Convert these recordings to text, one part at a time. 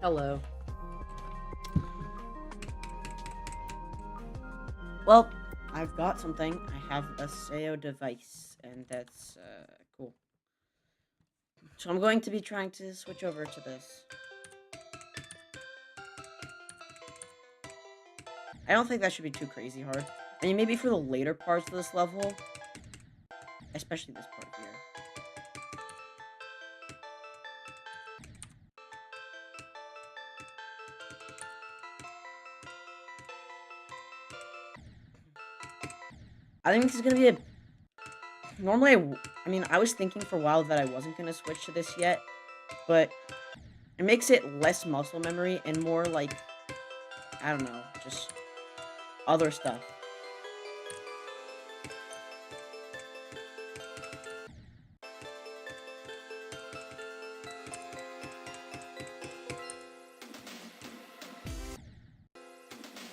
Hello. Well, I've got something. I have a SEO device, and that's cool. So I'm going to be trying to switch over to this. I don't think that should be too crazy hard. I mean, maybe for the later parts of this level, especially this part here. I think this is gonna be a. Normally, I mean, I was thinking for a while that I wasn't gonna switch to this yet, but it makes it less muscle memory and more like, I don't know, just other stuff.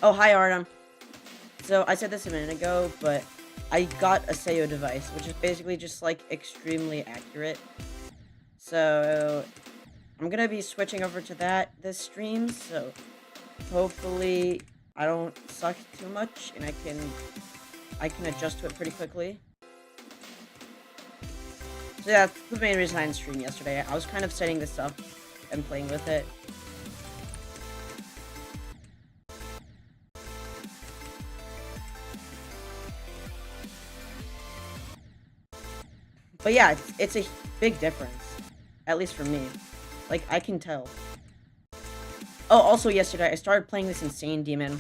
Oh, hi, Artem. So I said this a minute ago, but I got a SEO device, which is basically just like extremely accurate. So I'm gonna be switching over to that this stream. So hopefully I don't suck too much, and I can adjust to it pretty quickly. So yeah, that's the main reason I didn't stream yesterday. I was kind of setting this up and playing with it. But yeah, it's a big difference, at least for me. Like I can tell. Oh, also yesterday I started playing this Insane Demon,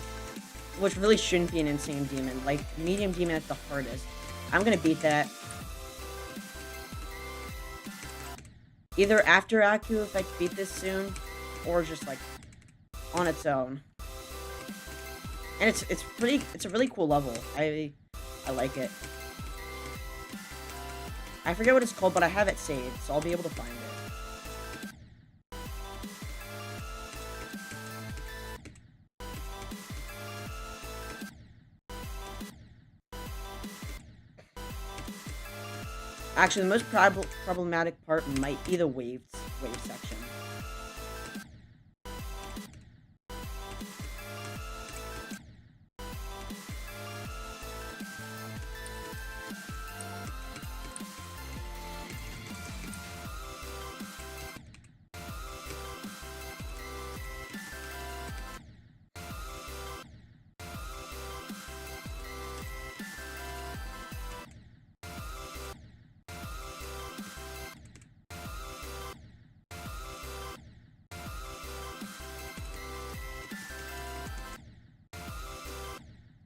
which really shouldn't be an Insane Demon. Like, Medium Demon at the hardest. I'm gonna beat that. Either after Aku, if I beat this soon, or just, like, on its own. And it's a really cool level. I like it. I forget what it's called, but I have it saved, so I'll be able to find it. Actually, the most problematic part might be the wave section.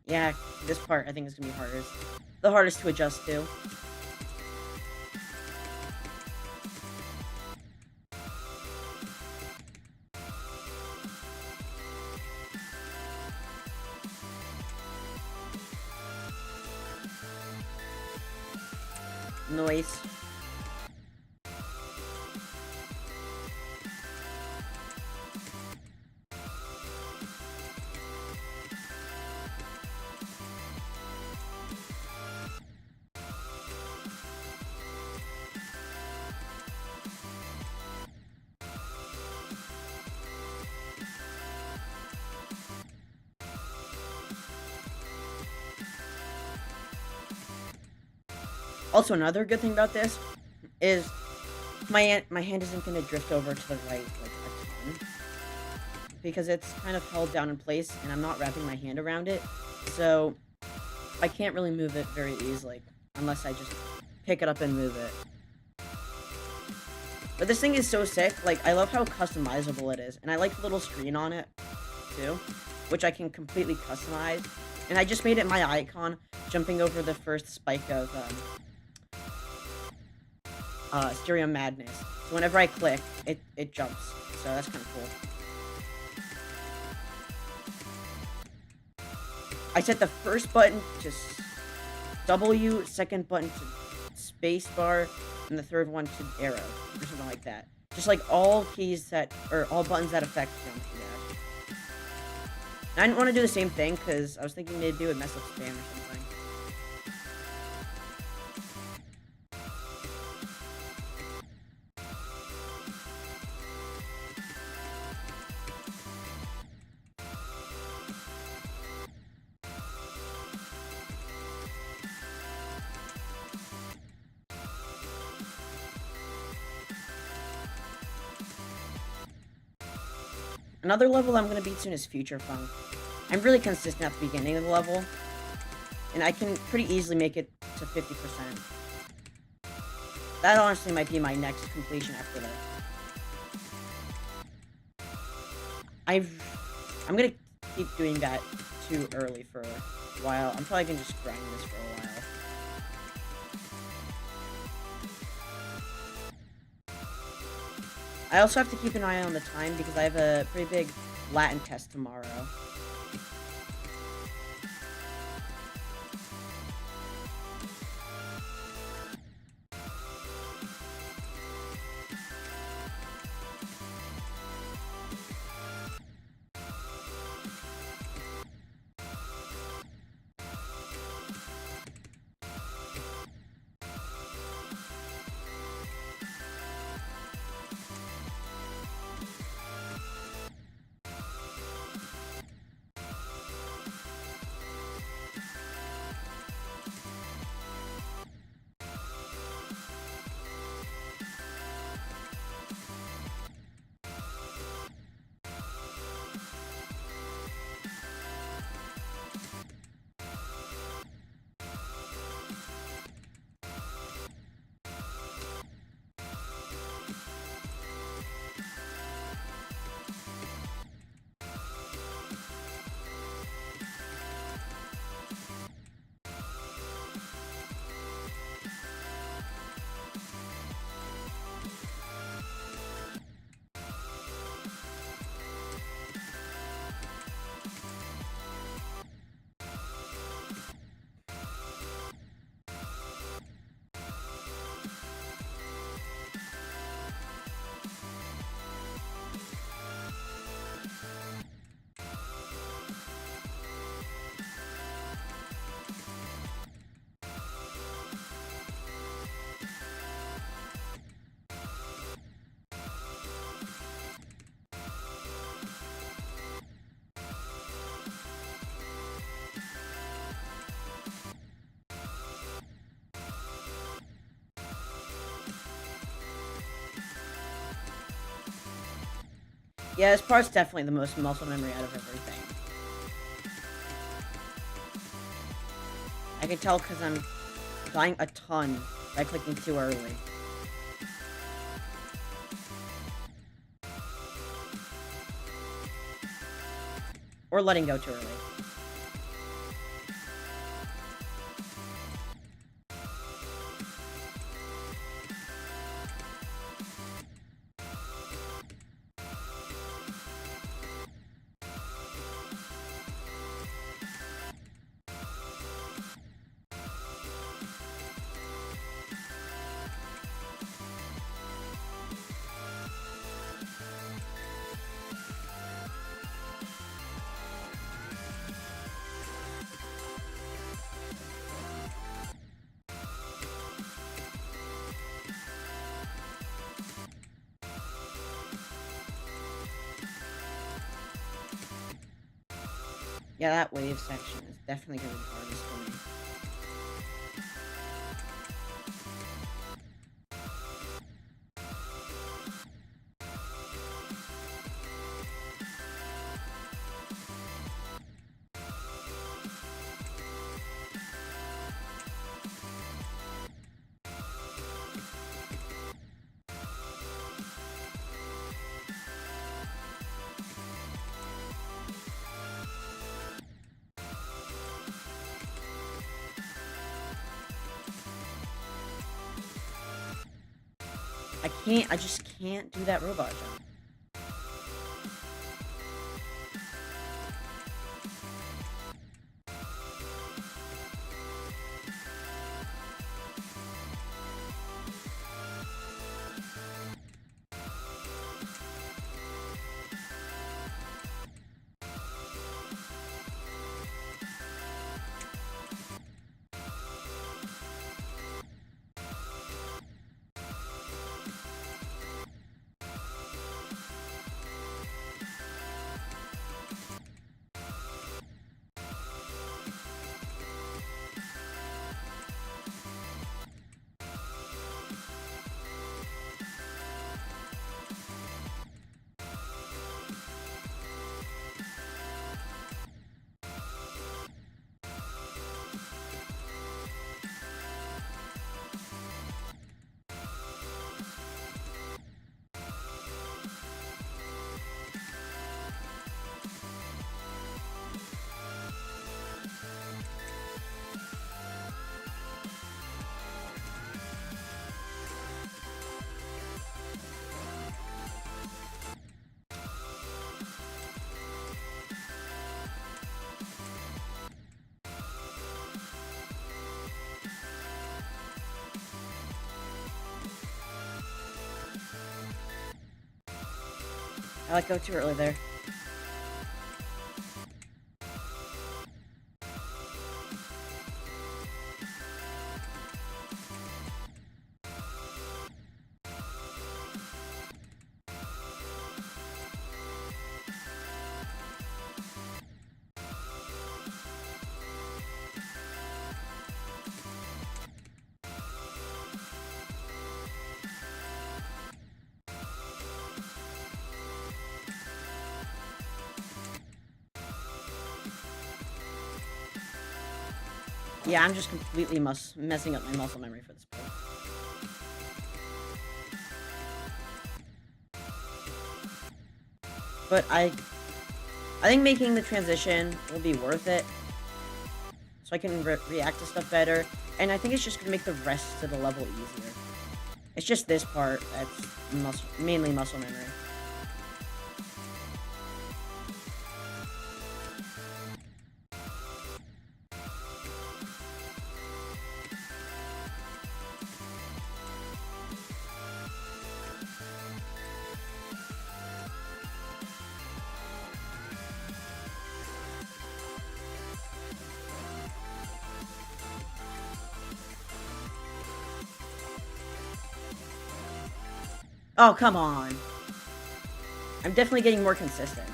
Yeah, this part I think is gonna be the hardest to adjust to. Noise. Also, another good thing about this is my hand isn't gonna drift over to the right like a ton because it's kind of held down in place and I'm not wrapping my hand around it, so I can't really move it very easily unless I just pick it up and move it. But this thing is so sick. Like, I love how customizable it is, and I like the little screen on it too, which I can completely customize. And I just made it my icon, jumping over the first spike of Stereo Madness. So whenever I click, it jumps. So that's kind of cool. I set the first button to W, second button to spacebar, and the third one to arrow, or something like that. Just like all keys that, or all buttons that affect jump dash. I didn't want to do the same thing because I was thinking maybe it would mess up spam or something. Another level I'm gonna beat soon is Future Funk. I'm really consistent at the beginning of the level, and I can pretty easily make it to 50%. That honestly might be my next completion after that. I'm gonna keep doing that too early for a while. I'm probably gonna just grind this for a while. I also have to keep an eye on the time because I have a pretty big Latin test tomorrow. Yeah, this part's definitely the most muscle memory out of everything. I can tell because I'm dying a ton by clicking too early. Or letting go too early. Yeah, that wave section is definitely going to be the hardest for me. I just can't do that robot jump. I let go too early there. Yeah, I'm just completely messing up my muscle memory for this part. But I think making the transition will be worth it, so I can react to stuff better. And I think it's just gonna make the rest of the level easier. It's just this part that's mainly muscle memory. Oh, come on. I'm definitely getting more consistent.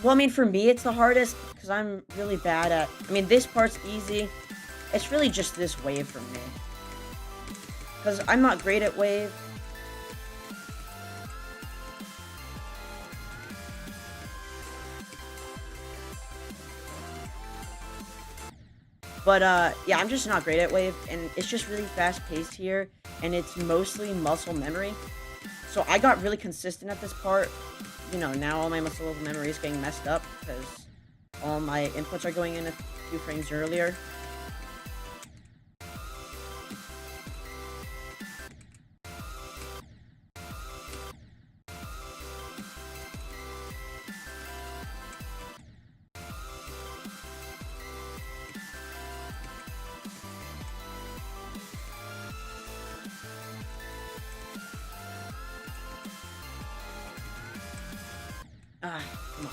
Well, I mean, for me, it's the hardest because I'm really bad at. I mean, this part's easy. It's really just this wave for me because I'm not great at wave. But yeah, I'm just not great at wave, and it's just really fast paced here, and it's mostly muscle memory. So I got really consistent at this part. You know, now all my muscle memory is getting messed up because all my inputs are going in a few frames earlier. Ah, come on.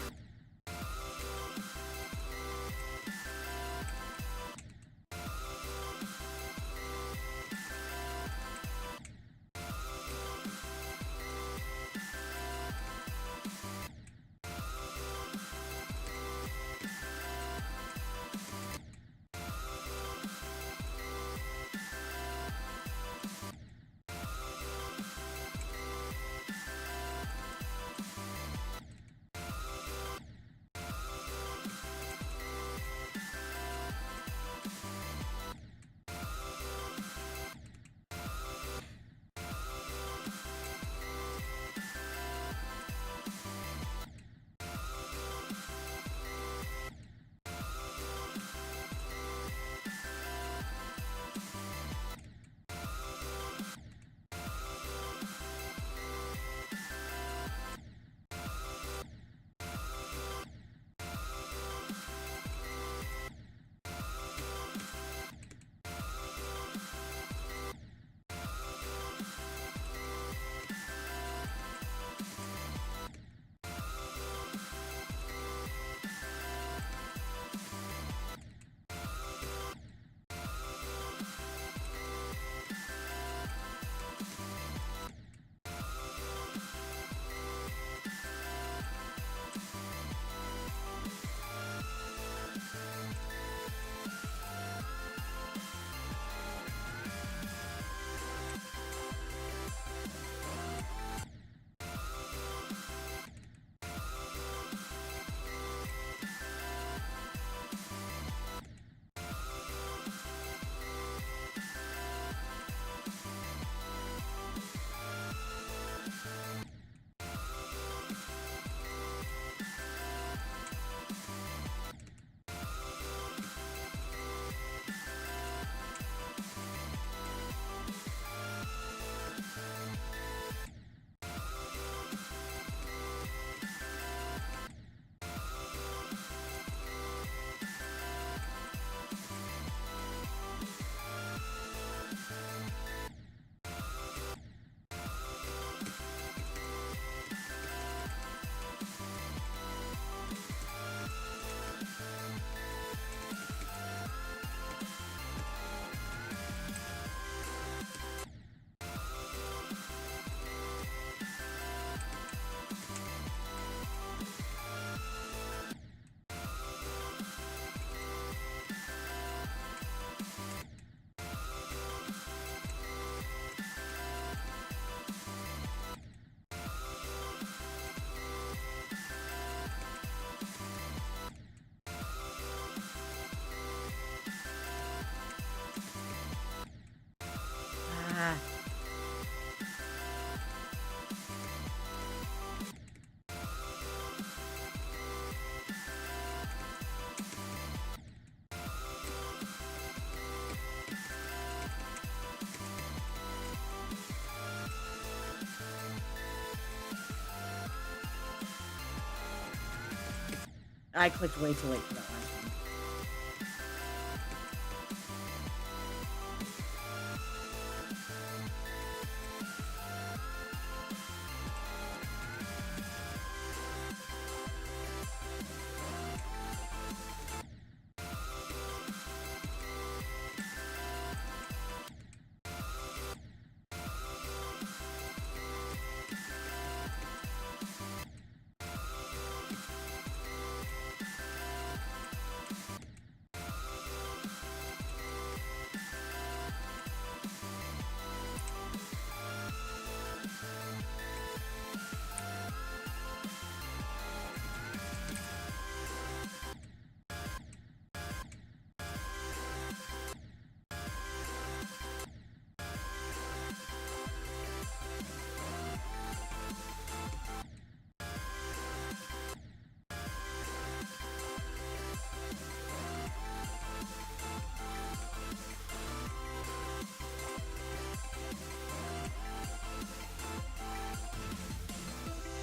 I clicked way too late for that last one.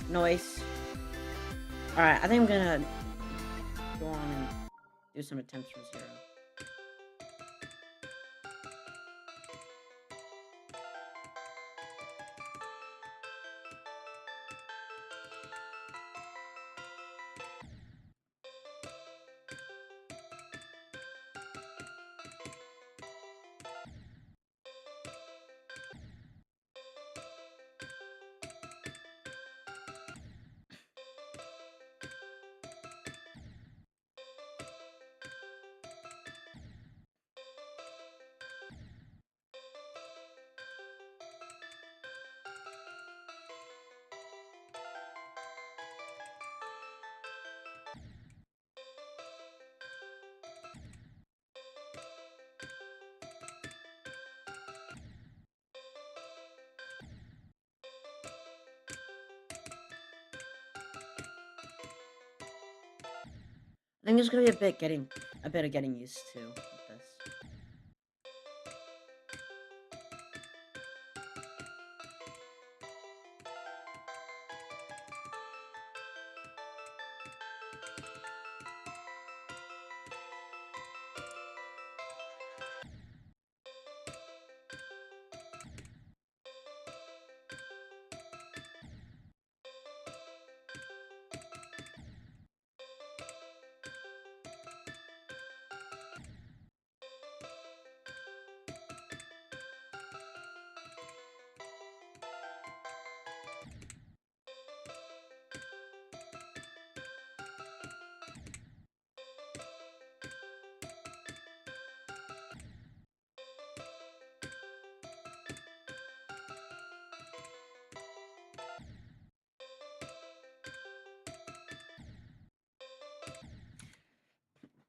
Noise. Alright, I think I'm gonna go on and do some attempts from zero. I think there's gonna be a bit of getting used to with this.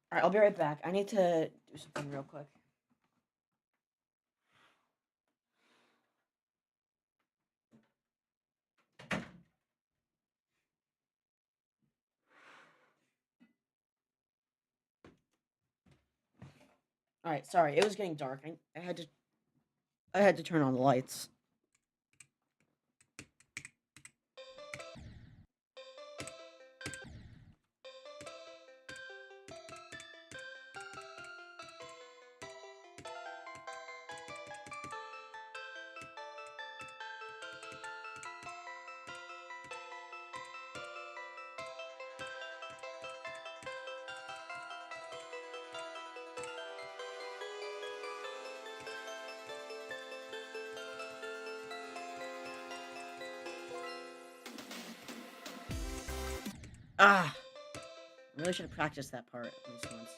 Alright, I'll be right back. I need to do something real quick. Alright, sorry, it was getting dark. I had to turn on the lights. Ah! I really should have practiced that part at least once.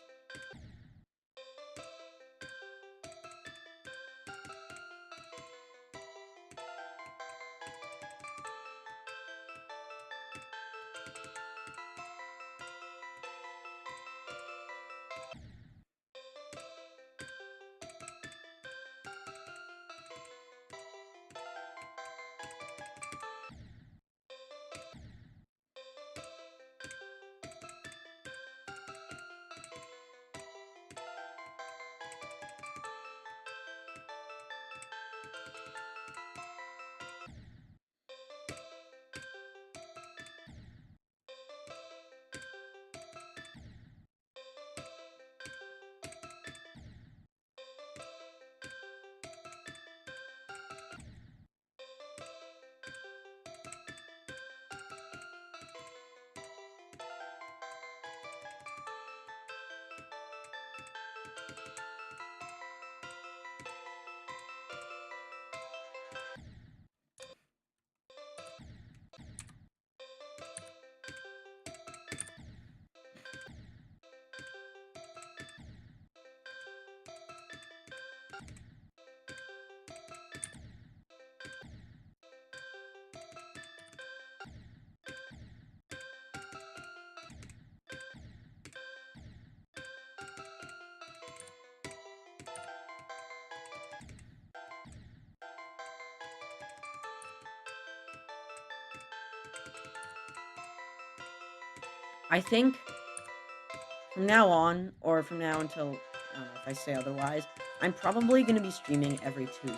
I think from now on, or from now until, I don't know if I say otherwise, I'm probably going to be streaming every Tuesday.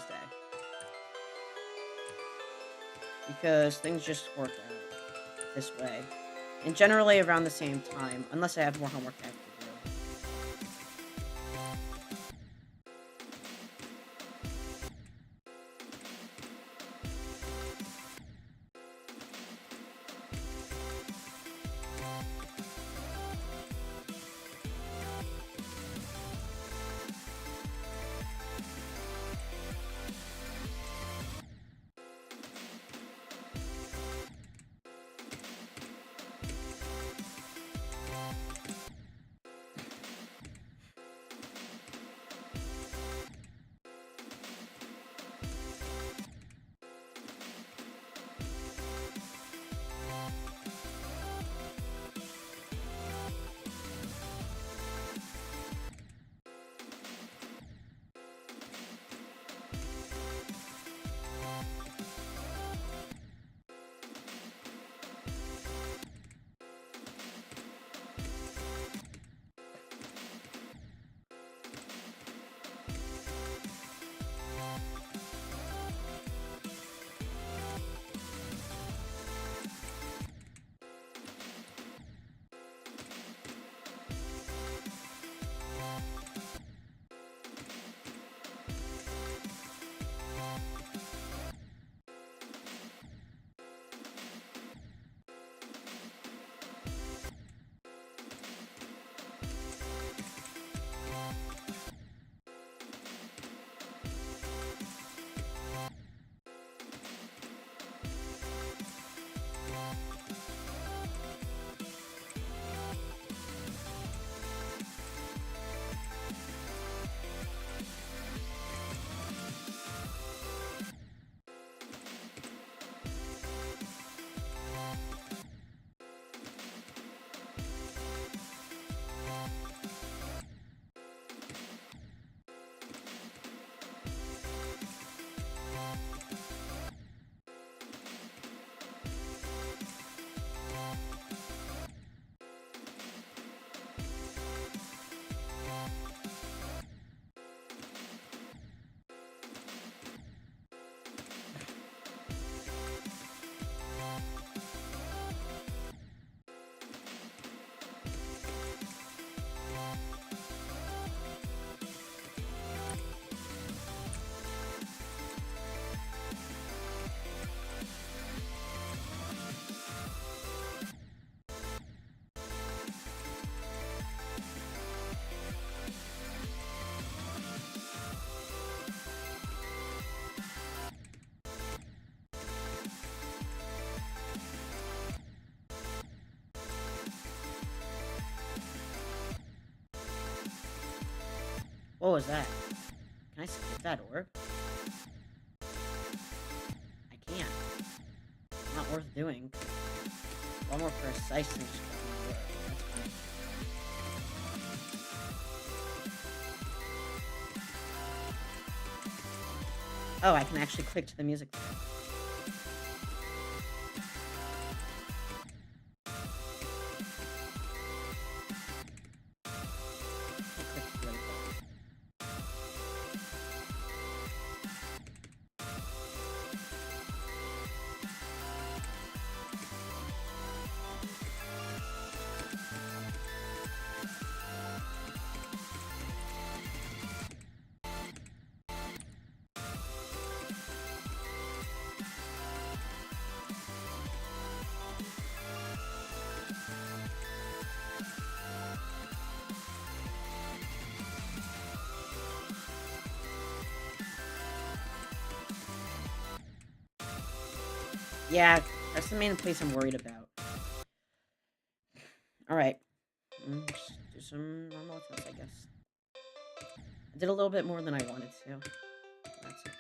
Because things just work out this way. And generally around the same time, unless I have more homework I have to do. What was that? Can I skip that orb? I can't. Not worth doing. A lot more precise than just clicking the orb. That's fine. Oh, I can actually click to the music there. Yeah, that's the main place I'm worried about. Alright. Just do some normal attempts, I guess. I did a little bit more than I wanted to. That's okay.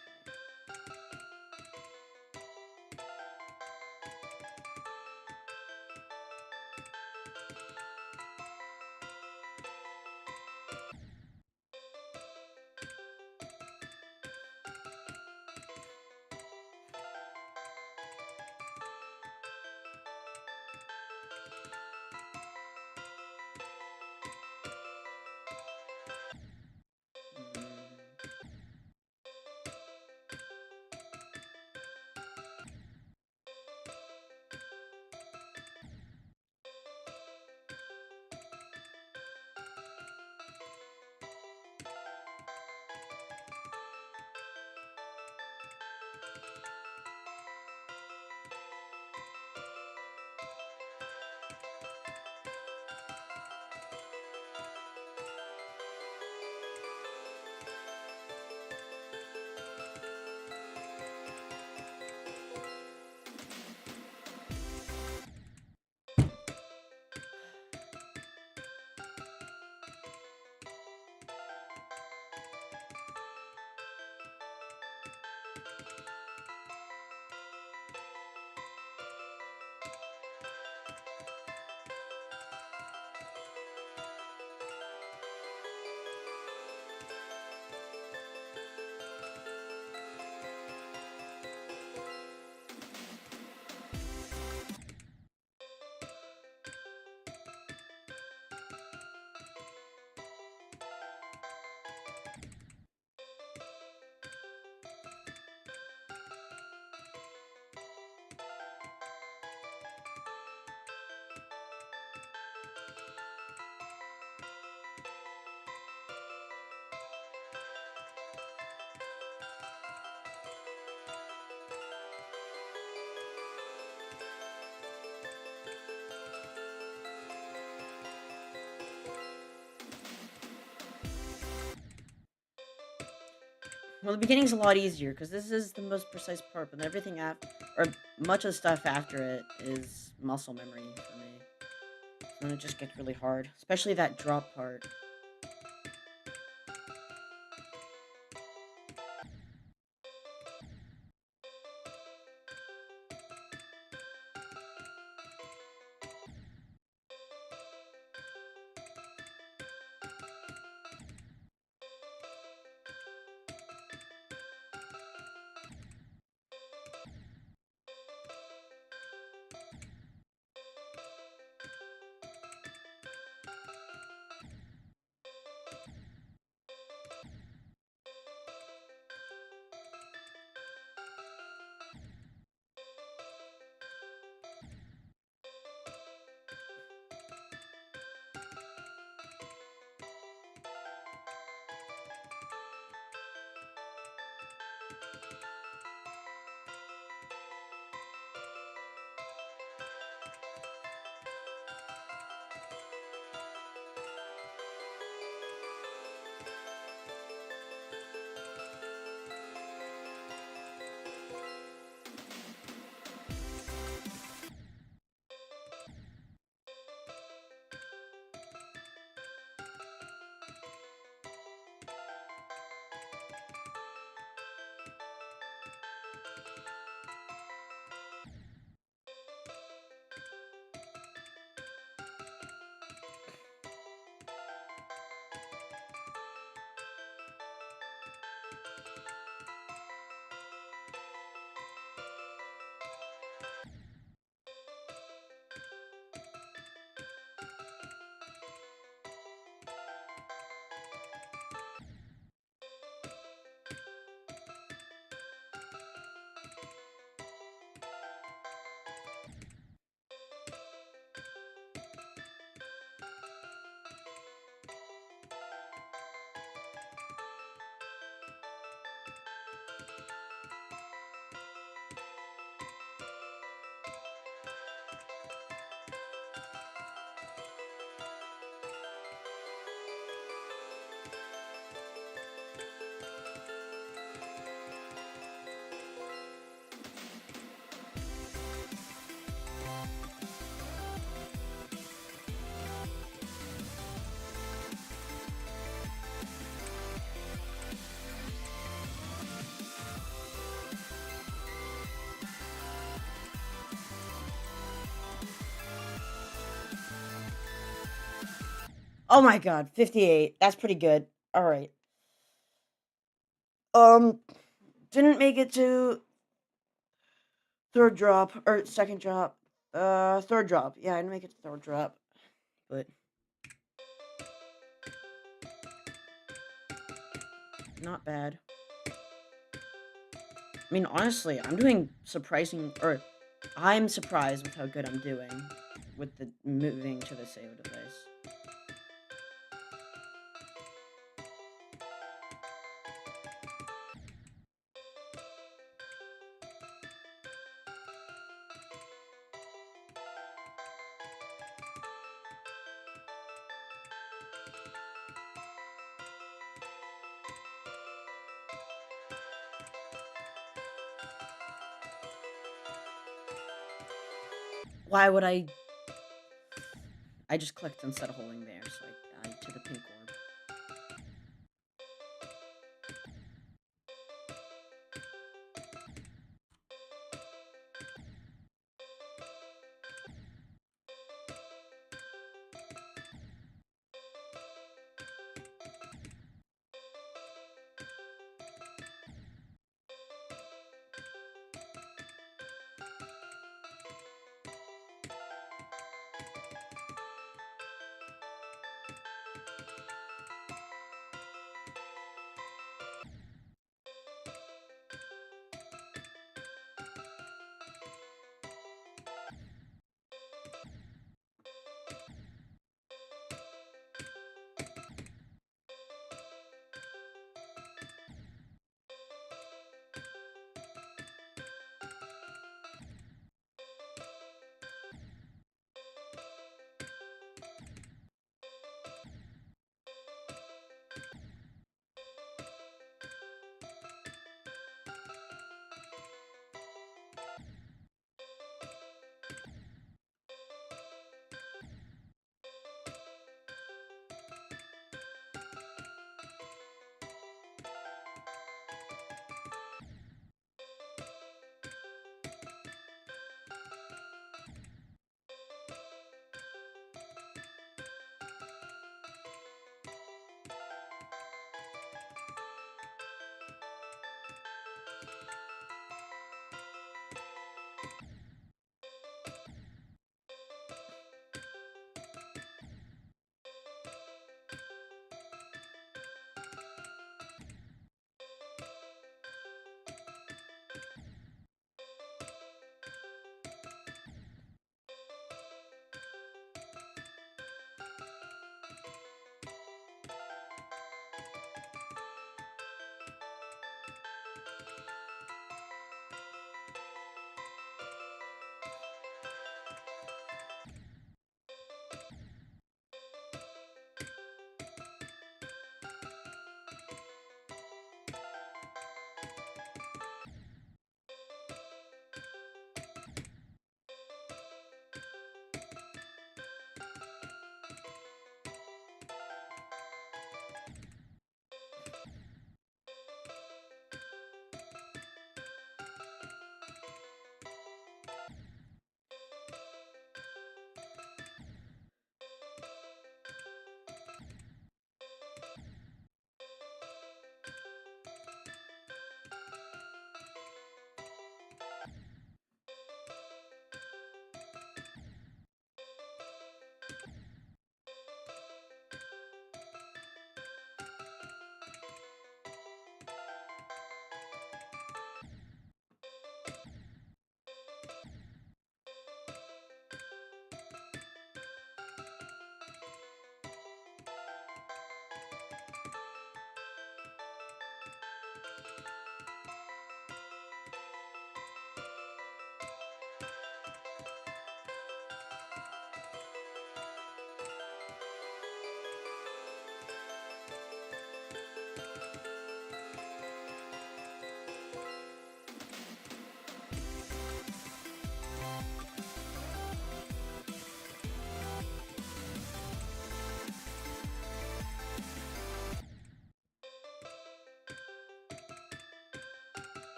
Well, the beginning's a lot easier because this is the most precise part, but everything after, or much of the stuff after it, is muscle memory for me. So then it just gets really hard, especially that drop part. Oh my god, 58. That's pretty good. All right. Um, didn't make it to third drop or second drop. Third drop. Yeah, I didn't make it to third drop, but not bad. I mean, honestly, I'm surprised with how good I'm doing with the moving to the SAO device. Why would I? I just clicked instead of holding there, so I died to the pink orb.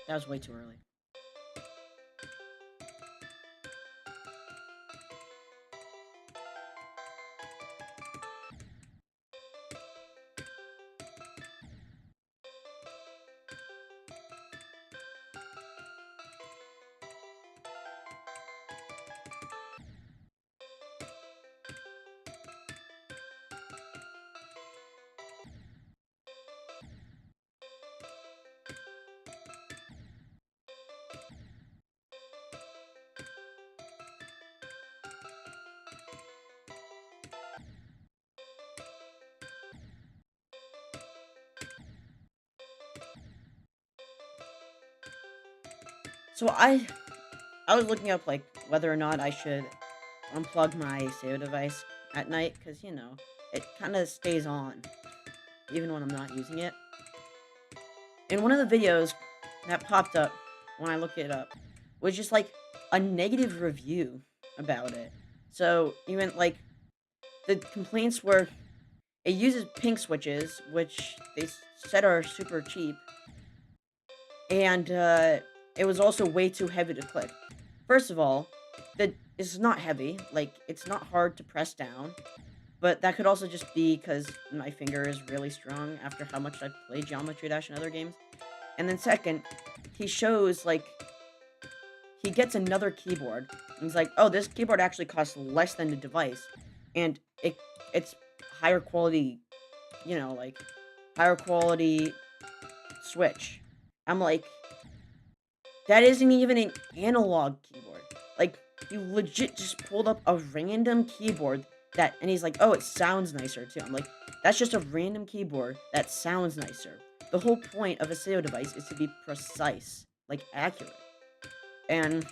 That was way too early. So I was looking up like whether or not I should unplug my SEO device at night because it kind of stays on even when I'm not using it. And one of the videos that popped up when I looked it up was just like a negative review about it. So even like the complaints were it uses pink switches, which they said are super cheap, and it was also way too heavy to click. First of all, that it's not heavy, like it's not hard to press down, but that could also just be because my finger is really strong after how much I've played Geometry Dash and other games. And then second, he shows like he gets another keyboard. And he's like, "Oh, this keyboard actually costs less than the device, and it's higher quality, like higher quality Switch." I'm like, that isn't even an analog keyboard. Like, you legit just pulled up a random keyboard and he's like, "Oh, it sounds nicer too." I'm like, that's just a random keyboard that sounds nicer. The whole point of a SEO device is to be precise, like accurate. And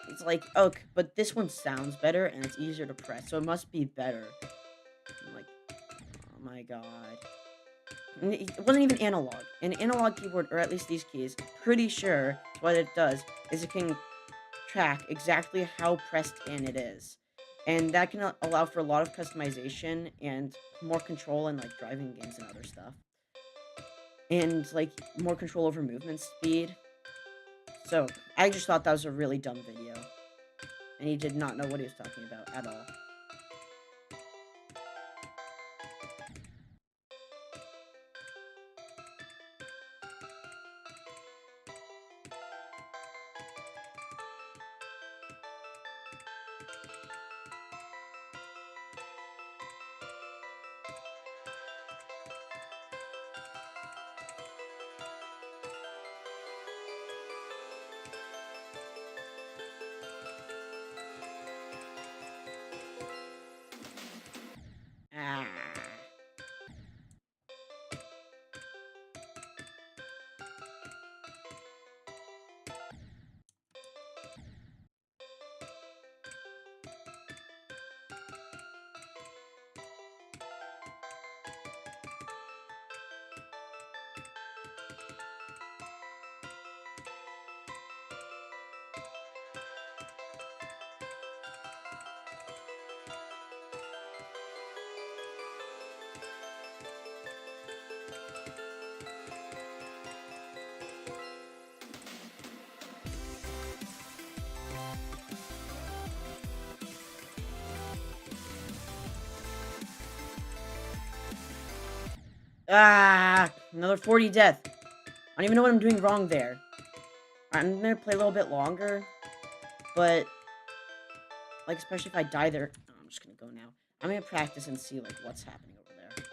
it's like, okay, but this one sounds better and it's easier to press, so it must be better. I'm like, oh my god. It wasn't even analog. An analog keyboard, or at least these keys, pretty sure what it does is it can track exactly how pressed in it is. And that can allow for a lot of customization and more control in like driving games and other stuff. And like more control over movement speed. So I just thought that was a really dumb video. And he did not know what he was talking about at all. Ah. Another 40 death. I don't even know what I'm doing wrong there. I'm gonna play a little bit longer, but like especially if I die there. Oh, I'm just gonna go now. I'm gonna practice and see like what's happening over there.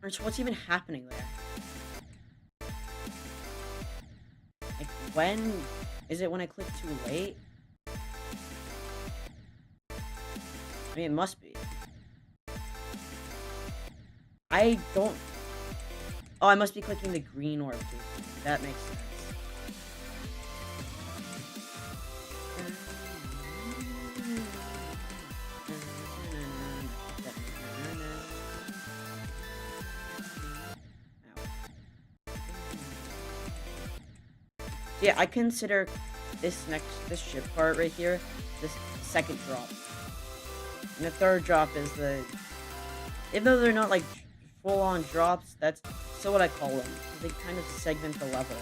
Or just what's even happening there? Like, when? Is it when I click too late? I mean, it must be. I don't... Oh, I must be clicking the green orb too. That makes sense. Yeah, I consider this ship part right here, this second drop. And the third drop is even though they're not like full-on drops, that's still what I call them. They kind of segment the level.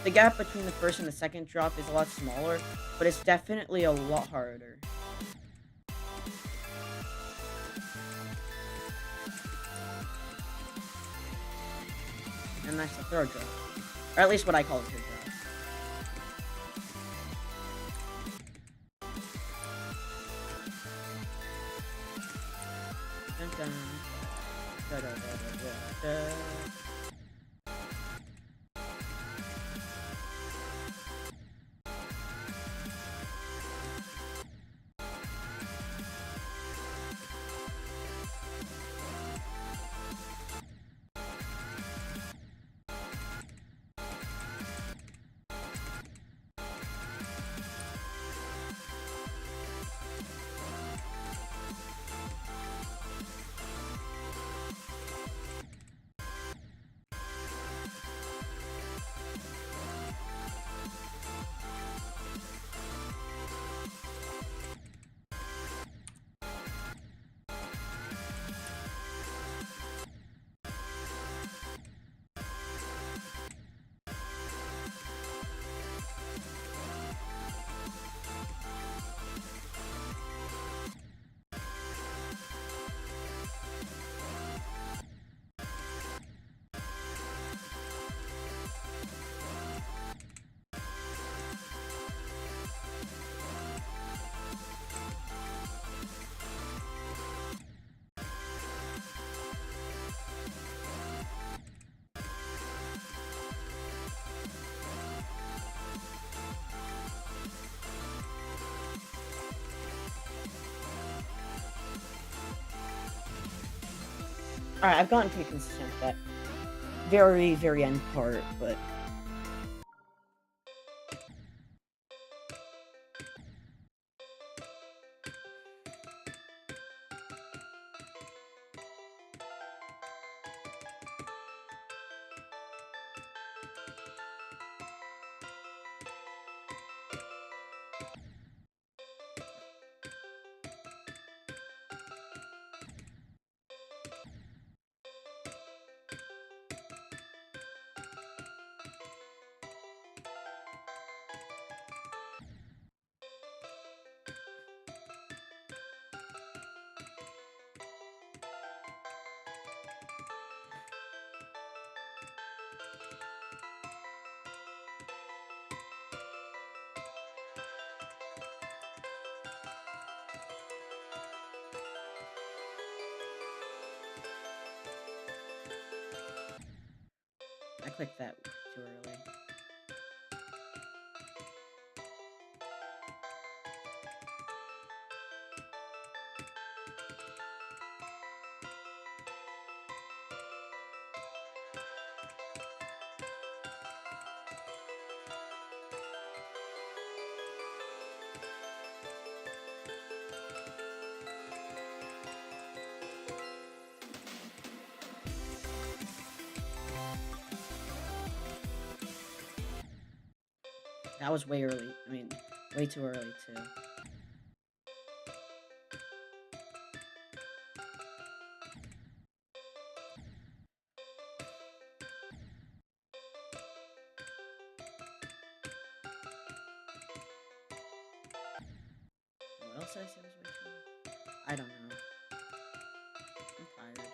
The gap between the first and the second drop is a lot smaller, but it's definitely a lot harder. And that's the third drop. Or at least what I call a third drop. Dun, dun. Da, da, da, da, da, da. Alright, I've gotten pretty consistent with that very, very end part, but... I clicked that too early. That was way early. I mean, way too early, too. What else did I say was way too early? I don't know. I'm tired.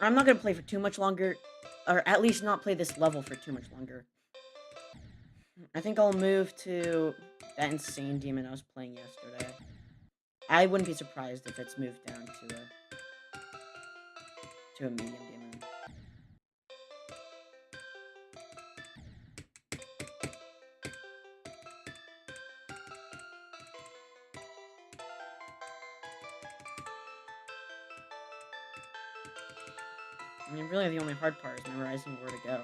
I'm not gonna play for too much longer, or at least not play this level for too much longer. I think I'll move to that insane demon I was playing yesterday. I wouldn't be surprised if it's moved down to a medium demon. I mean, really, the only hard part is memorizing where to go.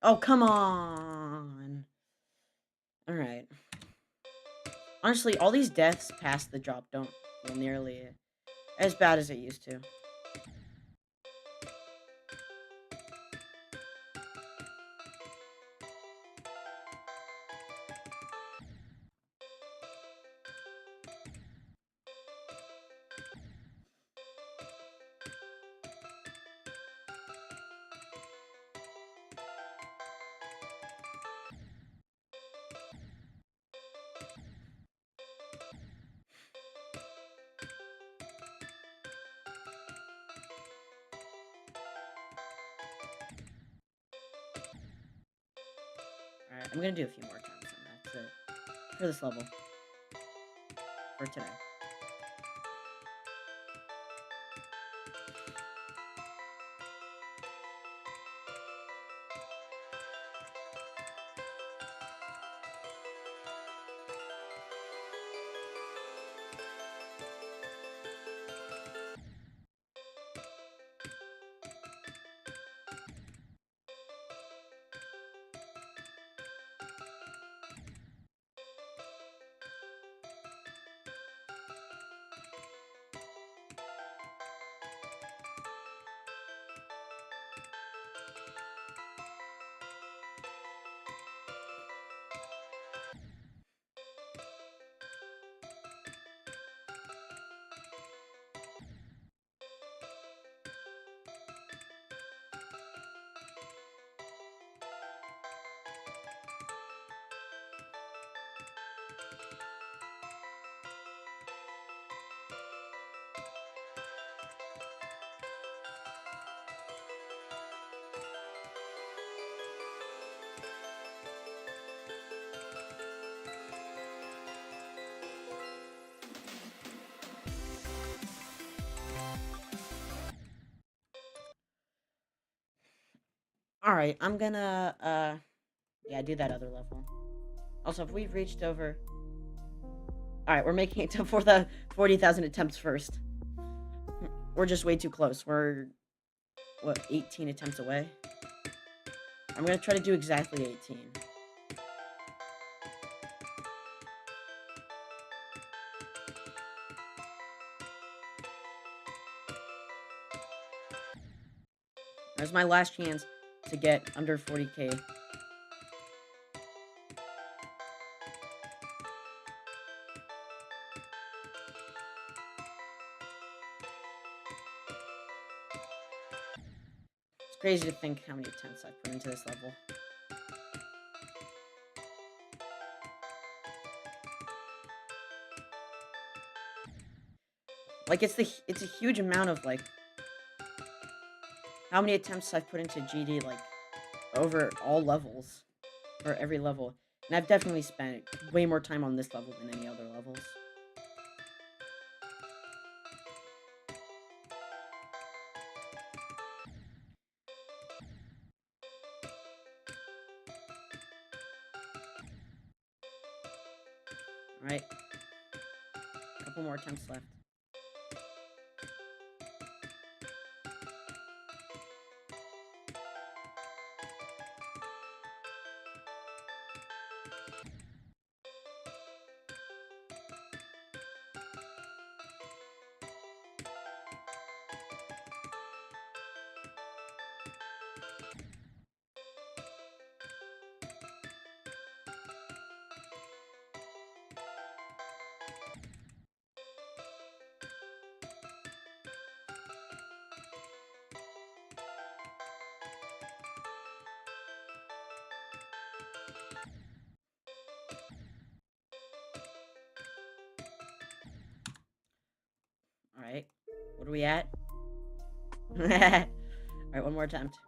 Oh, come on! Alright. Honestly, all these deaths past the drop don't feel nearly as bad as it used to. Alright, I'm gonna do a few more times and that's it. For this level. For today. Alright, I'm gonna, yeah, do that other level. Also, if we've reached over... Alright, we're making it to 40,000 attempts first. We're just way too close. We're, what, 18 attempts away? I'm gonna try to do exactly 18. There's my last chance to get under 40k. It's crazy to think how many attempts I've put into this level. Like, it's a huge amount of, like, how many attempts I've put into GD, like, over all levels. Or every level. And I've definitely spent way more time on this level than any other levels. Alright. A couple more attempts left. What are we at? Alright, one more attempt.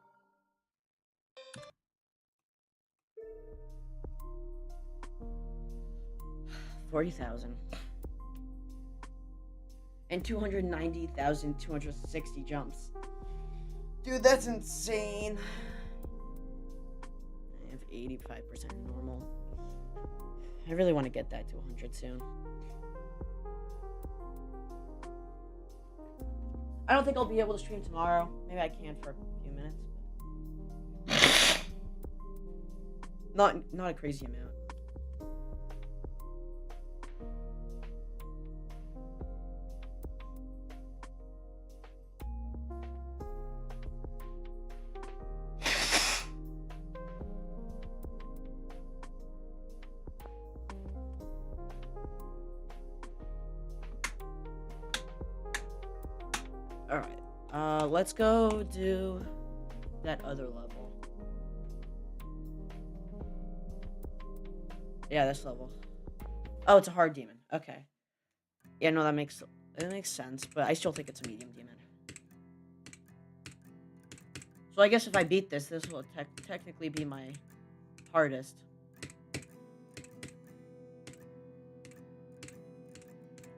$40,000. And 290,260 jumps. Dude, that's insane. I have 85% normal. I really want to get that to 100 soon. I don't think I'll be able to stream tomorrow. Maybe I can for a few minutes. But not a crazy amount. Alright, let's go do that other level. Yeah, this level. Oh, it's a hard demon. Okay. Yeah, no, that makes sense, but I still think it's a medium demon. So I guess if I beat this will technically be my hardest.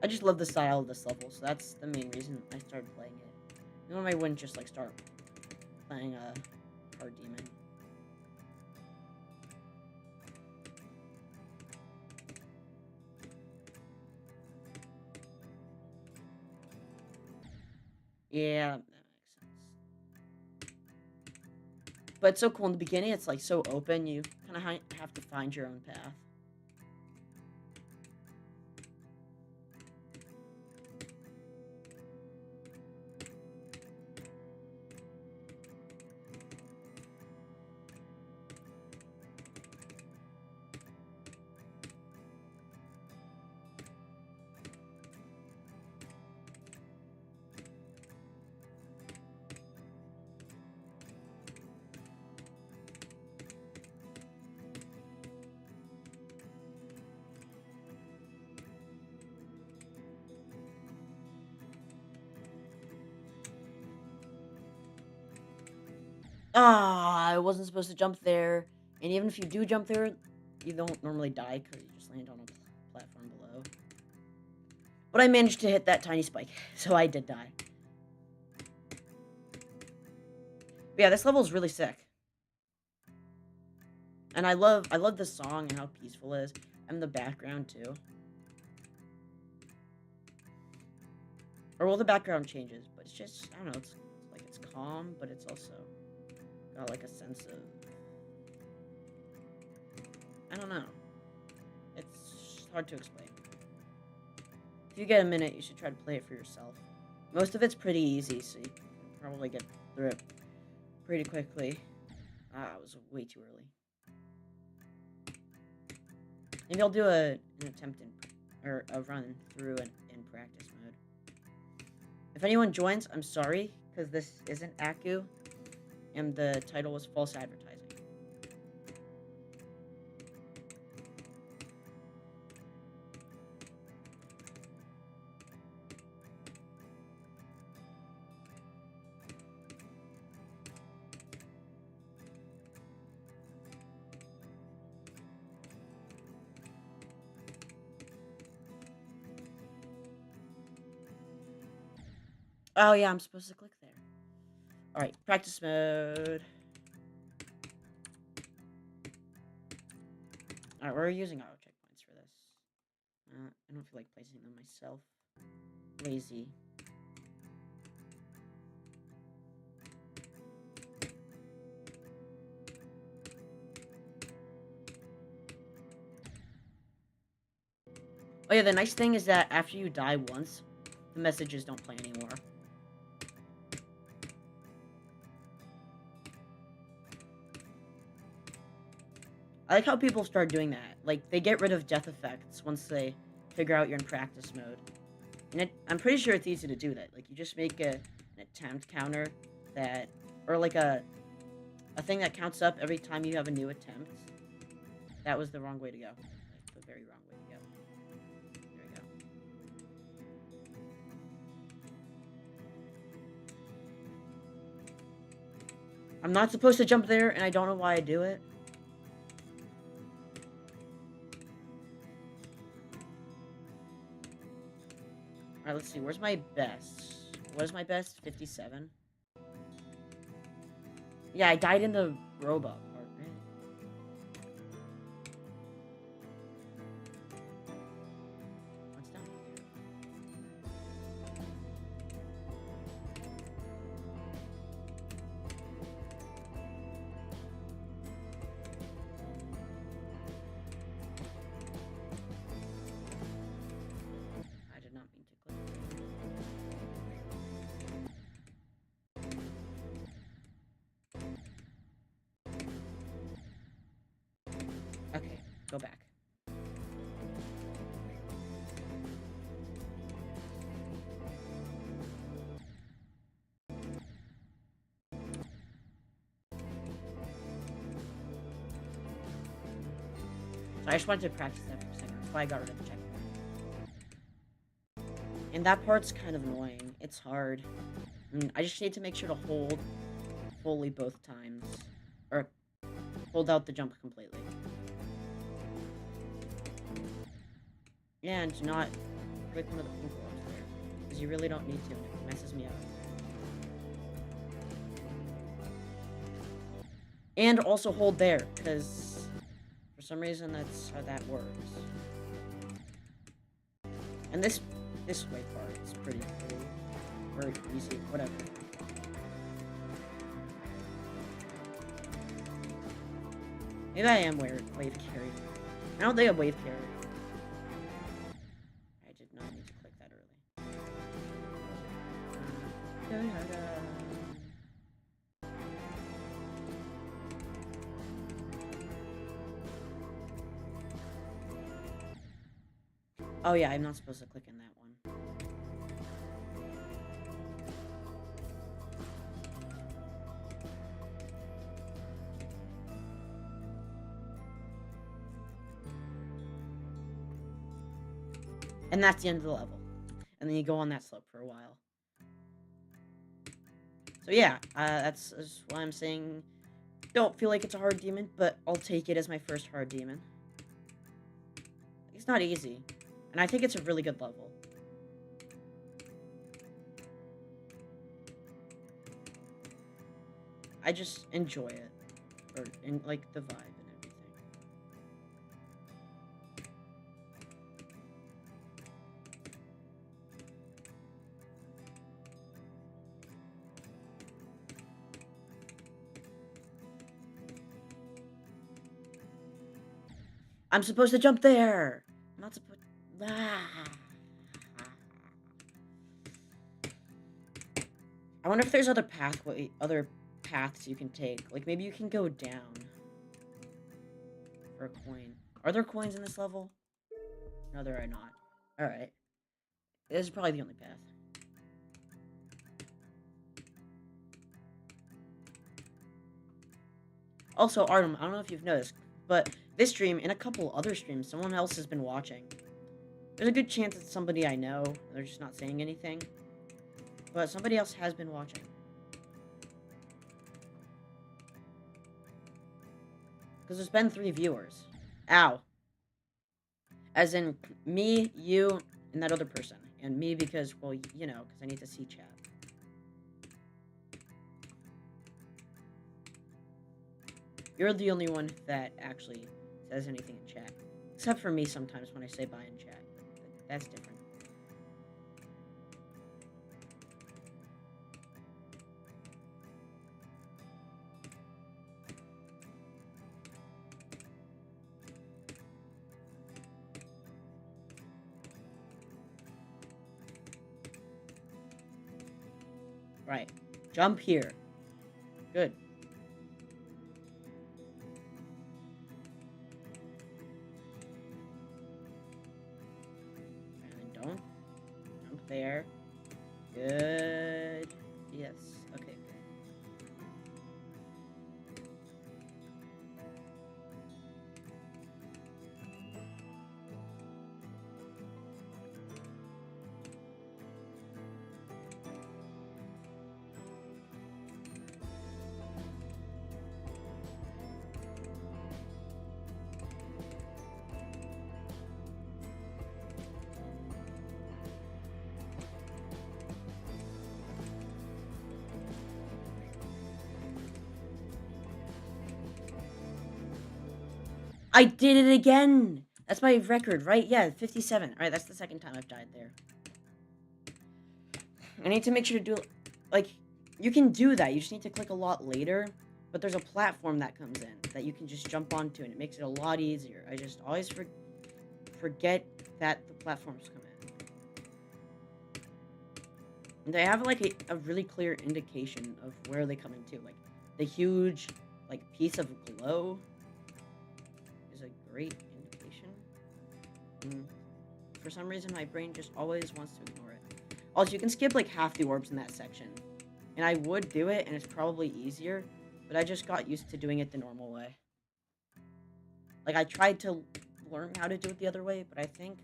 I just love the style of this level, so that's the main reason I started playing it. Normally I wouldn't just like start playing a hard demon. Yeah, that makes sense. But it's so cool in the beginning, it's like so open, you kind of have to find your own path. Ah, I wasn't supposed to jump there. And even if you do jump there, you don't normally die because you just land on a platform below. But I managed to hit that tiny spike, so I did die. But yeah, this level is really sick. And I love the song and how peaceful it is. And the background too. Or well, the background changes, but it's just, I don't know, it's like it's calm, but it's also got like a sense of, I don't know. It's hard to explain. If you get a minute, you should try to play it for yourself. Most of it's pretty easy, so you can probably get through it pretty quickly. Ah, it was way too early. Maybe I'll do an attempt or a run through in practice mode. If anyone joins, I'm sorry, because this isn't Aku, and the title was false advertising. Oh yeah, I'm supposed to click there. Alright, practice mode. Alright, we're using auto checkpoints for this. I don't feel like placing them myself. Lazy. Oh yeah, the nice thing is that after you die once, the messages don't play anymore. I like how people start doing that. Like, they get rid of death effects once they figure out you're in practice mode. And I'm pretty sure it's easy to do that. Like, you just make an attempt counter that, or like a thing that counts up every time you have a new attempt. That was the wrong way to go. Like, the very wrong way to go. There we go. I'm not supposed to jump there, and I don't know why I do it. Alright, let's see. Where's my best? What is my best? 57? Yeah, I died in the robot part, right? What's down here? I did not mean to click. Okay, go back. So I just wanted to practice that for a second. That's why I got rid of the checkpoint. And that part's kind of annoying. It's hard. I just need to make sure to hold fully both times. Or hold out the jump completely. And not click one of the pink ones there. Because you really don't need to, and it messes me up. And also hold there, because for some reason that's how that works. And this way part is pretty cool. Or easy, whatever. Maybe I am wave carry. I don't think I'm wave carry. I did not need to click that early. Oh yeah, I'm not supposed to click in that one. And that's the end of the level. And then you go on that slope for a while. So yeah, that's why I'm saying don't feel like it's a hard demon, but I'll take it as my first hard demon. It's not easy. And I think it's a really good level. I just enjoy it. Or, like, the vibe and everything. I'm supposed to jump there! I'm not supposed... I wonder if there's other paths you can take. Like, maybe you can go down for a coin. Are there coins in this level? No, there are not. Alright. This is probably the only path. Also, Artem, I don't know if you've noticed, but this stream and a couple other streams, someone else has been watching. There's a good chance it's somebody I know. They're just not saying anything. But somebody else has been watching. Because there's been 3 viewers. Ow. As in, me, you, and that other person. And me because, well, you know, because I need to see chat. You're the only one that actually says anything in chat. Except for me sometimes when I say bye in chat. That's different. Right. Jump here. Good. And don't jump there. Good. Yes. Okay, good. I did it again! That's my record, right? Yeah, 57. Alright, that's the second time I've died there. I need to make sure to do... Like, you can do that. You just need to click a lot later. But there's a platform that comes in that you can just jump onto, and it makes it a lot easier. I just always forget that the platforms come in. And they have, like, a really clear indication of where they come into. Like, the huge, like, piece of glow is a great indication. For some reason, my brain just always wants to ignore it. Also, you can skip, like, half the orbs in that section. And I would do it, and it's probably easier. But I just got used to doing it the normal way. Like, I tried to learn how to do it the other way, but I think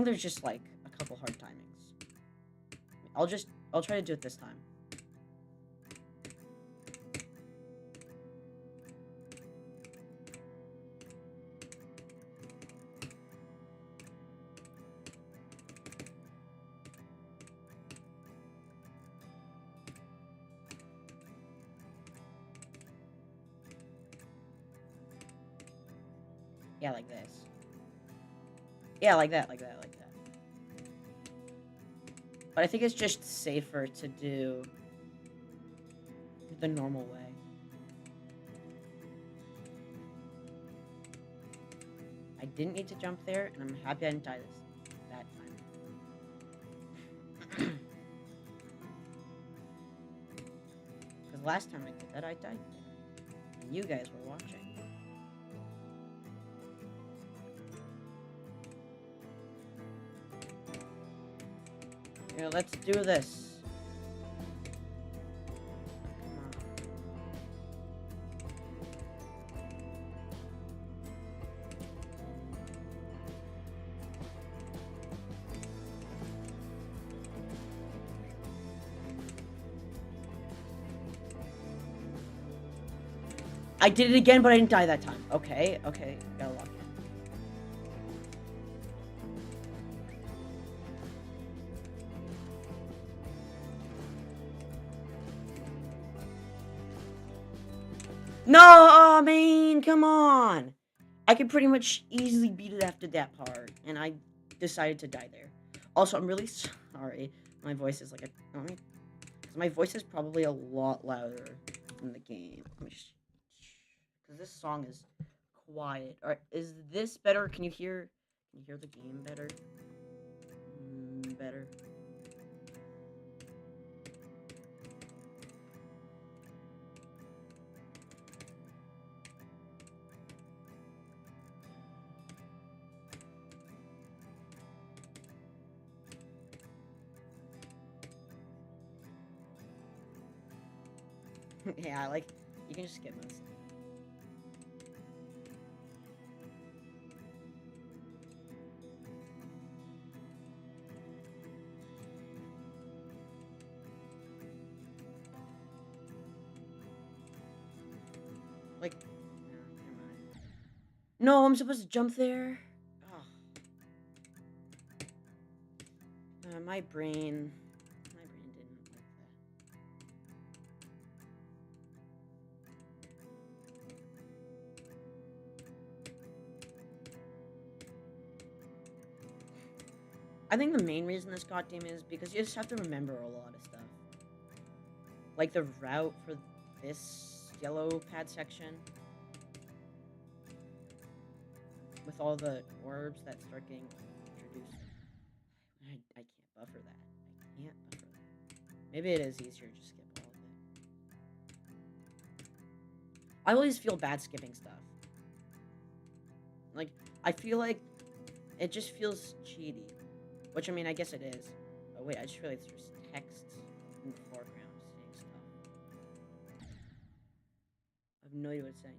there's just, like, a couple hard timings. I'll try to do it this time. Yeah, like this. Yeah, like that, like that, like that. But I think it's just safer to do the normal way. I didn't need to jump there, and I'm happy I didn't die that time. Because last time I did that, I died there. And you guys were watching. Yeah, let's do this. I did it again, but I didn't die that time. Okay, okay, gotta lock it. No, oh, man, come on. I could pretty much easily beat it after that part, and I decided to die there. Also, I'm really sorry. My voice is like my voice is probably a lot louder in the game. Because this song is quiet. Alright, is this better? Can you hear the game better? Better. Yeah, like, you can just skip most. Like, no, never mind. No, I'm supposed to jump there? Oh. My brain didn't like that. I think the main reason this got game is because you just have to remember a lot of stuff. Like the route for this yellow pad section. With all the orbs that start getting introduced. I can't buffer that. I can't buffer that. Maybe it is easier to skip all of it. I always feel bad skipping stuff. Like, I feel like it just feels cheaty. Which, I mean, I guess it is. Oh, wait, I just realized there's text in the foreground saying stuff. I have no idea what it's saying.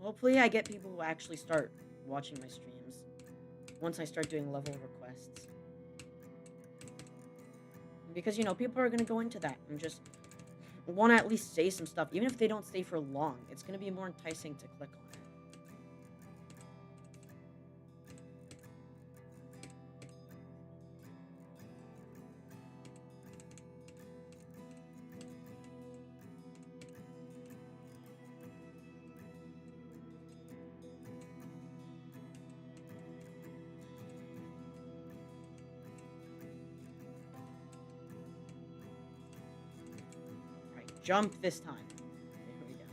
Hopefully I get people who actually start watching my streams once I start doing level requests. Because, you know, people are going to go into that and just want to at least say some stuff. Even if they don't stay for long, it's going to be more enticing to click on it. jump this time. There we go.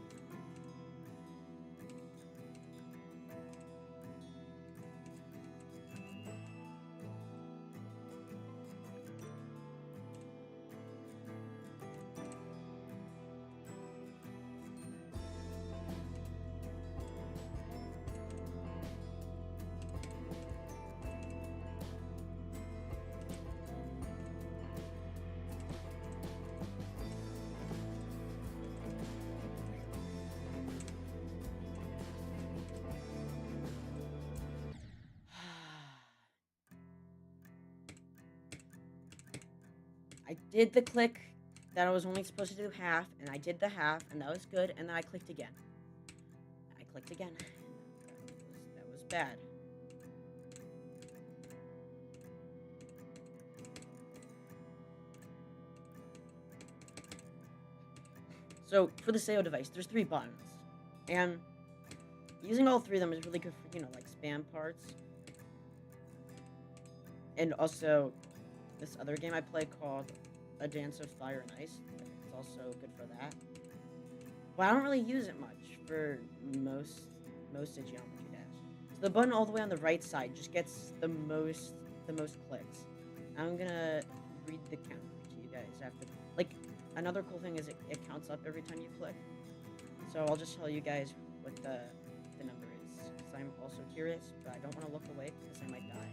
I did the click that I was only supposed to do half, and I did the half, and that was good, and then I clicked again. I clicked again. That was bad. So, for the Sayo device, there's 3 buttons. And using all 3 of them is really good for, like spam parts. And also, this other game I play called A Dance of Fire and Ice. It's also good for that. But I don't really use it much for most of Geometry Dash. So the button all the way on the right side just gets the most clicks. I'm gonna read the count to you guys after. Like, another cool thing is it counts up every time you click. So I'll just tell you guys what the number is, because I'm also curious, but I don't want to look away because I might die.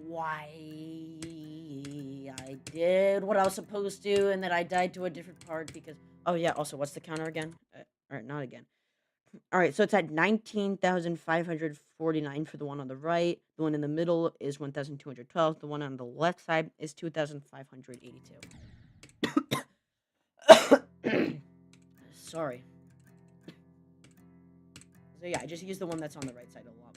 Why I did what I was supposed to, and then I died to a different part because... Oh, yeah, also, what's the counter again? Alright, not again. Alright, so it's at 19,549 for the one on the right. The one in the middle is 1,212. The one on the left side is 2,582. Sorry. So, yeah, I just used the one that's on the right side a lot more.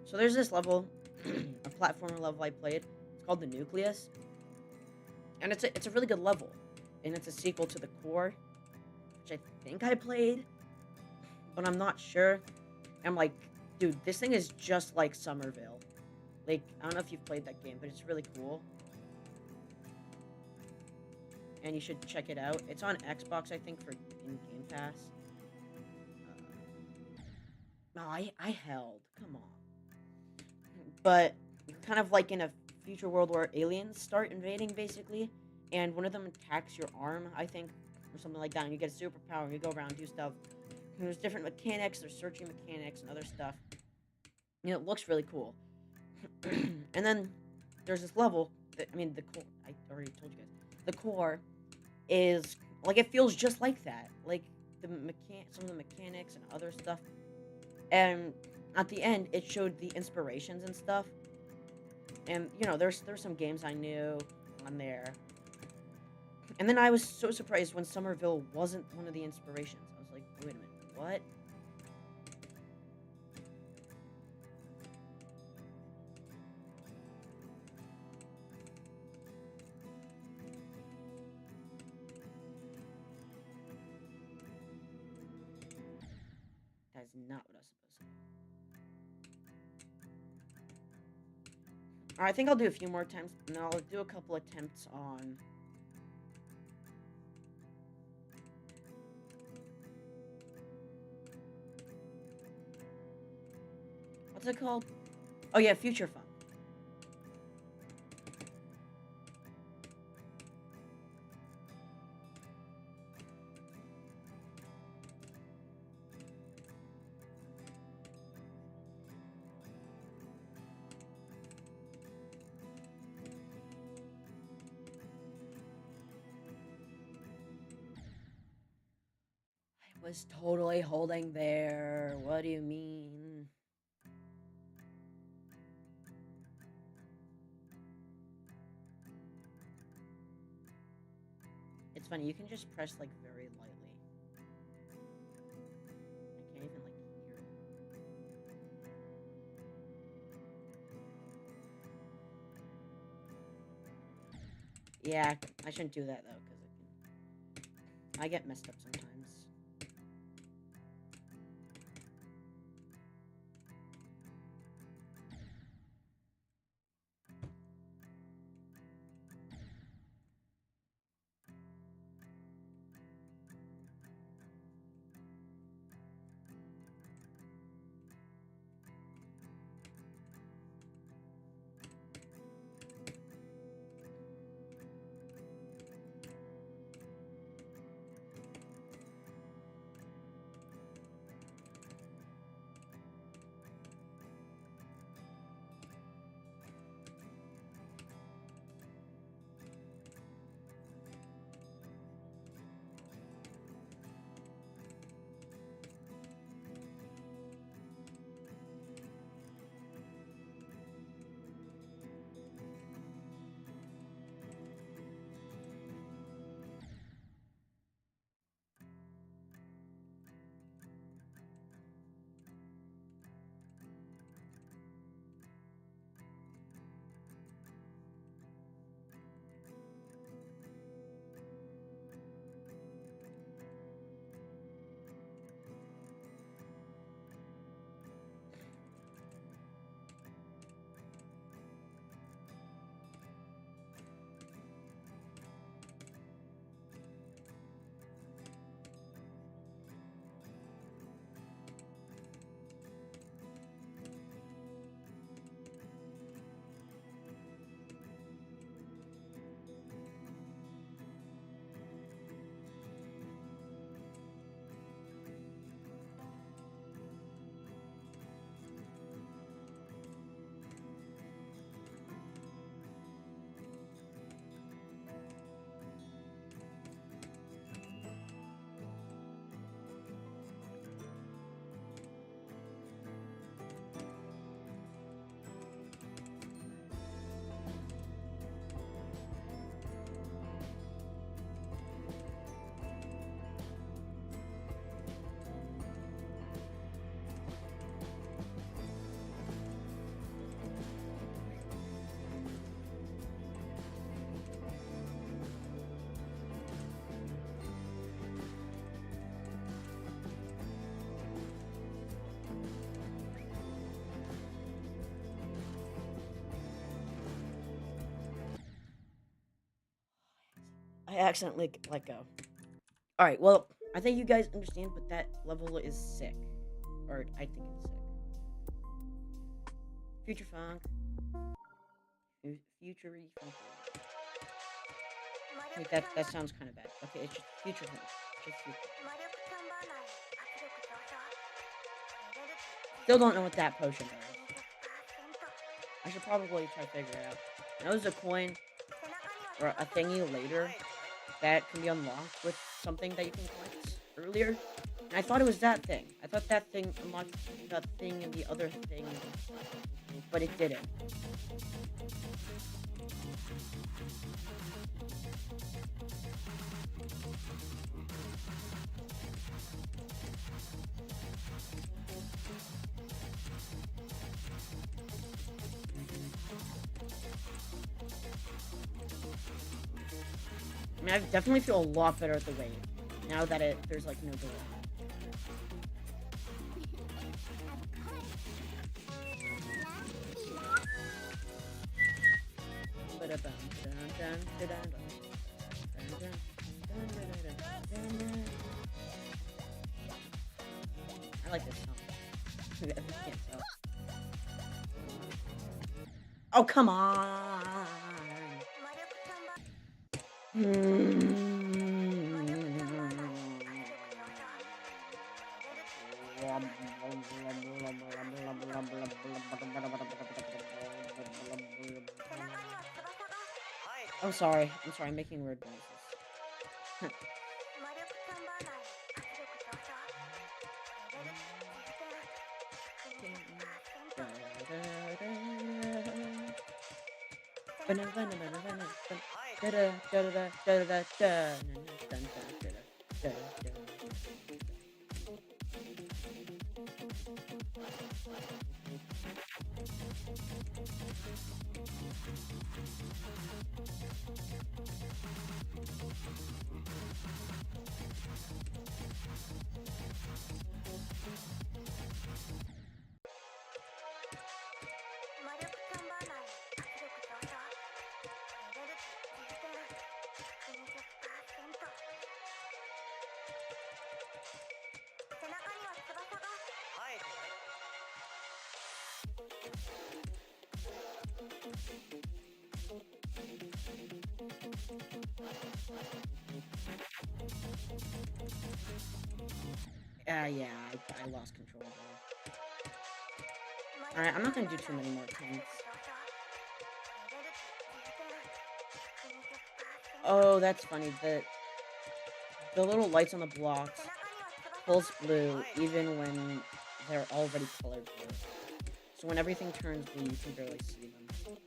So there's this level, a platformer level I played. It's called The Nucleus, and it's a really good level, and it's a sequel to The Core, which I think I played, but I'm not sure. I'm like, dude, this thing is just like Somerville. Like, I don't know if you've played that game, but it's really cool, and you should check it out. It's on Xbox, I think, in Game Pass. No, I held. Come on. But kind of like in a future world where aliens start invading, basically, and one of them attacks your arm, I think, or something like that, and you get a superpower, and you go around and do stuff. And there's different mechanics, there's searching mechanics, and other stuff. And it looks really cool. And then there's this level, that, I mean, the core, I already told you guys, the core is, like, it feels just like that. Like, some of the mechanics and other stuff. And at the end, it showed the inspirations and stuff. And, there's some games I knew on there. And then I was so surprised when Somerville wasn't one of the inspirations. I was like, wait a minute, what? That's not what I was supposed to do. Alright, I think I'll do a few more attempts, and then I'll do a couple attempts on... What's it called? Oh yeah, Future Fun. I was totally holding there. What do you mean? funny. You can just press like very lightly. I can't even like hear it. Yeah, I shouldn't do that though, because I get messed up sometimes. I accidentally let go. Alright, well, I think you guys understand, but that level is sick. Or, I think it's sick. Future Funk. Future Funk. Wait, that sounds kind of bad. Okay, it's just Future Funk. Just Future. Still don't know what that potion is. I should probably try to figure it out. I know there's a coin or a thingy later that can be unlocked with something that you can collect earlier. And I thought it was that thing. I thought that thing unlocked the thing and the other thing, but it didn't. I mean, I definitely feel a lot better at the weight now that there's like no delay. I like this song. If you can't tell. Oh, come on! I'm sorry. I'm making weird noises. Da-da, da-da-da, da-da-da, da. Dun, dun, dun, da-da, da-da, yeah, I lost control there. Alright, I'm not gonna do too many more things. Oh, that's funny. The little lights on the blocks pulse blue even when they're already colored blue. So when everything turns blue, you can barely see them pulsing.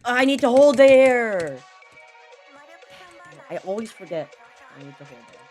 I need to hold there! I always forget. I need to hold there.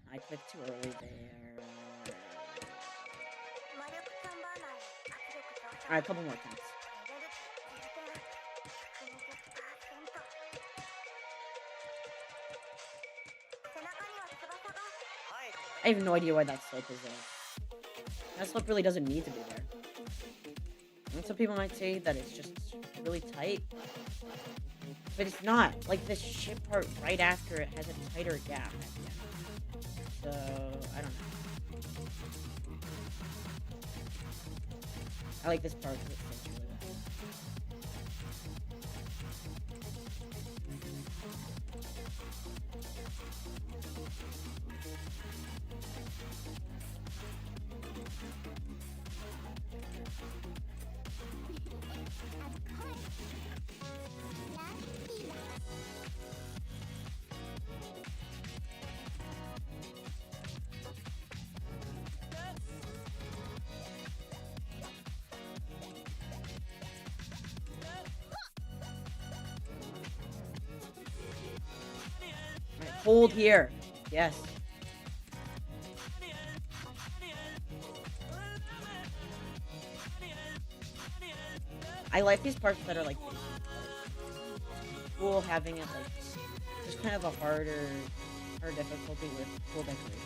I clicked too early there. Alright, a couple more times. I have no idea why that slope is there. That slope really doesn't need to be there. And some people might say that it's just really tight. But it's not. Like, the ship part right after it has a tighter gap at the end. So, I don't know. I like this part because it fits really well. Right, hold here. Yes. I like these parts that are like this. Cool having it like just kind of a harder difficulty with cool decoration.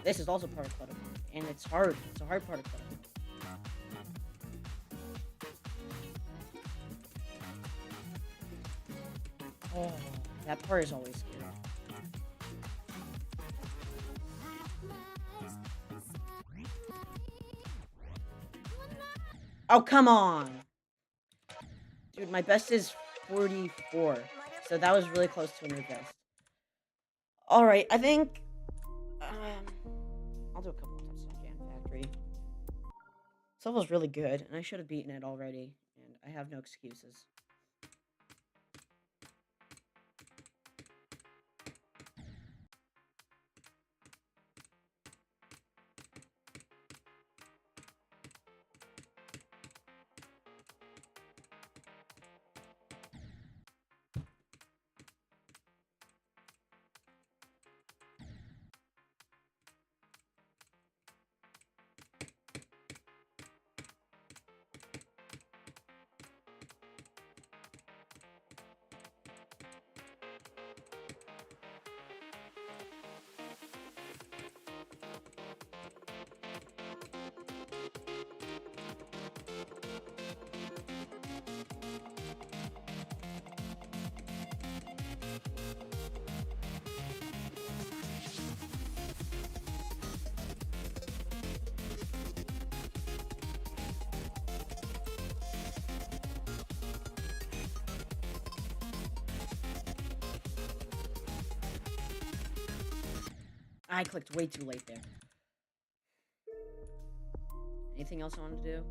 This is also part of Clutter, and it's hard. It's a hard part of Clutter. Oh, that part is always scary. Oh, come on! Dude, my best is 44. So that was really close to a new best. Alright, I think... I'll do a couple of times on Jam Factory. This level's really good, and I should have beaten it already. And I have no excuses. I clicked way too late there. Anything else I want to do?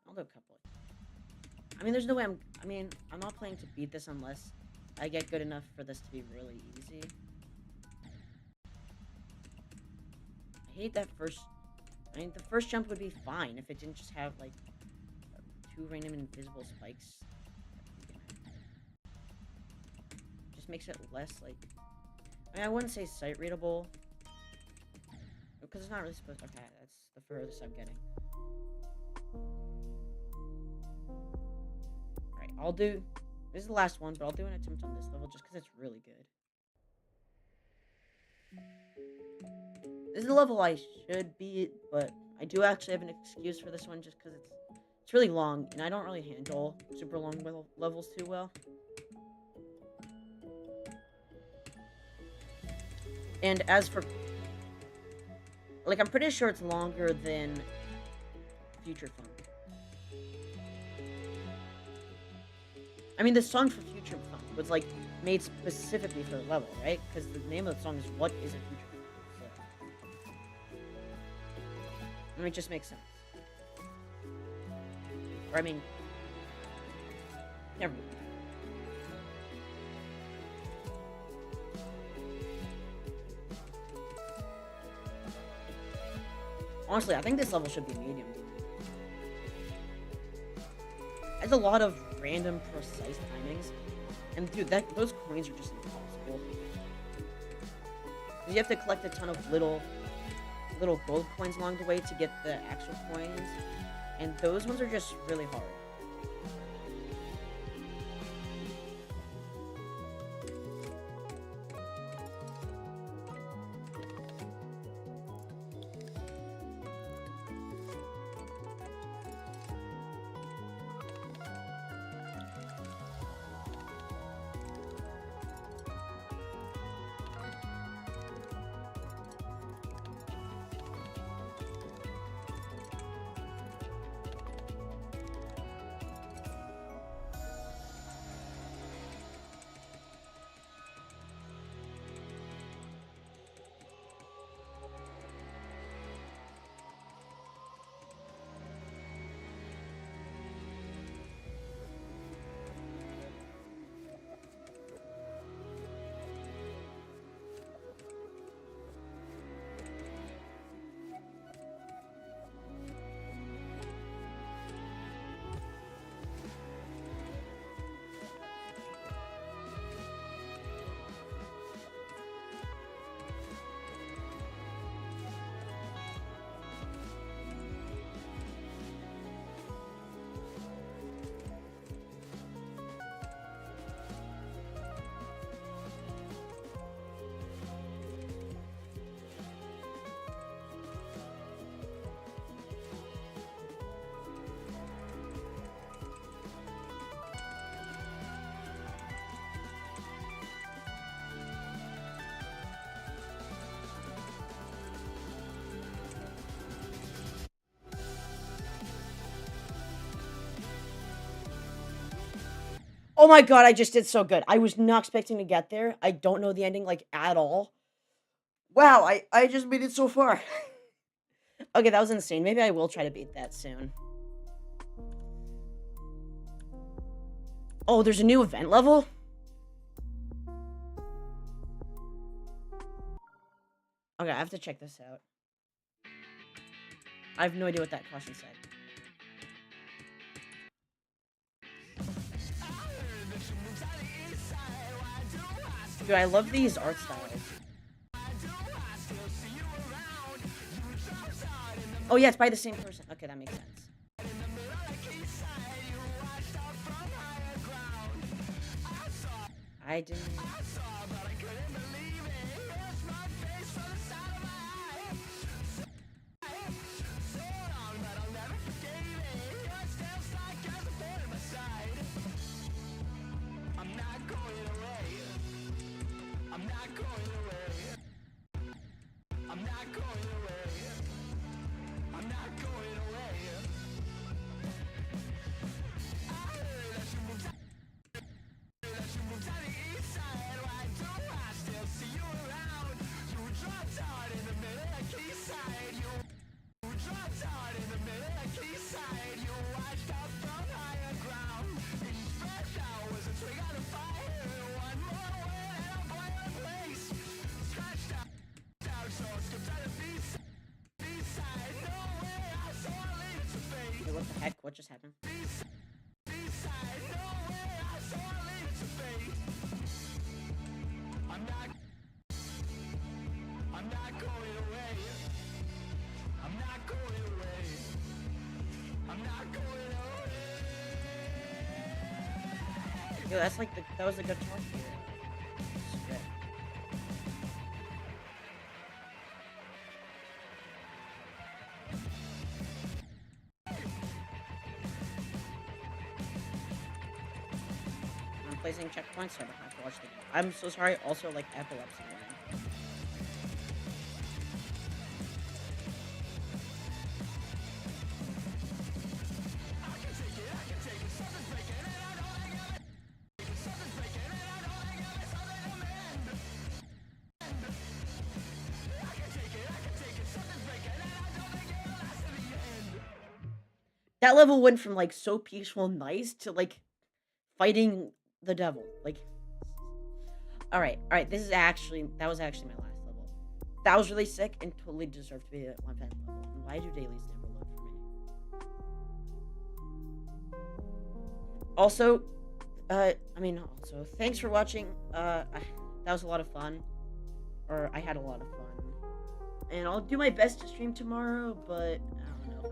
I'll do a couple. I mean, there's no way I'm not planning to beat this unless I get good enough for this to be really easy. I hate that first... I mean, the first jump would be fine if it didn't just have, like, 2 random invisible spikes. Just makes it less, like... I mean, I wouldn't say sight-readable. Because it's not really supposed to... Okay, that's the furthest I'm getting. Alright, I'll do... This is the last one, but I'll do an attempt on this level just because it's really good. This is a level I should beat, but I do actually have an excuse for this one just because it's really long, and I don't really handle super long levels too well. And as for... Like, I'm pretty sure it's longer than Future Funk. I mean, the song for Future Funk was, like, made specifically for the level, right? Because the name of the song is What is a Future Funk? So... I mean, it just makes sense. Or, I mean... Never mind. Honestly, I think this level should be medium. It has a lot of random, precise timings. And dude, those coins are just impossible. You have to collect a ton of little gold coins along the way to get the actual coins. And those ones are just really hard. Oh my god, I just did so good. I was not expecting to get there. I don't know the ending, like, at all. Wow, I just made it so far. Okay, that was insane. Maybe I will try to beat that soon. Oh, there's a new event level? Okay, I have to check this out. I have no idea what that caution said. Dude, I love these art styles. Oh yeah, it's by the same person. Okay, that makes sense. I didn't... What the heck? What just happened? Yo, that's like that was a good talk here. Shit. I'm placing checkpoints, so I don't have to watch the game. I'm so sorry. Also, like epilepsy. Man. That level went from like so peaceful and nice to like fighting the devil. Like, all right, that was actually my last level. That was really sick and totally deserved to be at 1 level. And why do dailies never load for me? Also, thanks for watching. That was a lot of fun, or I had a lot of fun, and I'll do my best to stream tomorrow, but I don't know.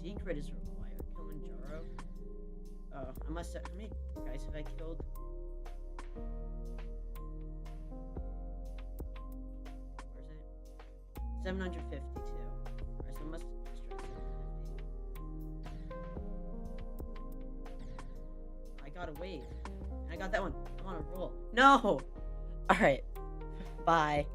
Secret is required. Kilimanjaro. Oh, I must have. How many guys have I killed? Where is it? 752. Alright, so I must destroy 750. I got a wave. I got that one. I'm on a roll. No! Alright. Bye.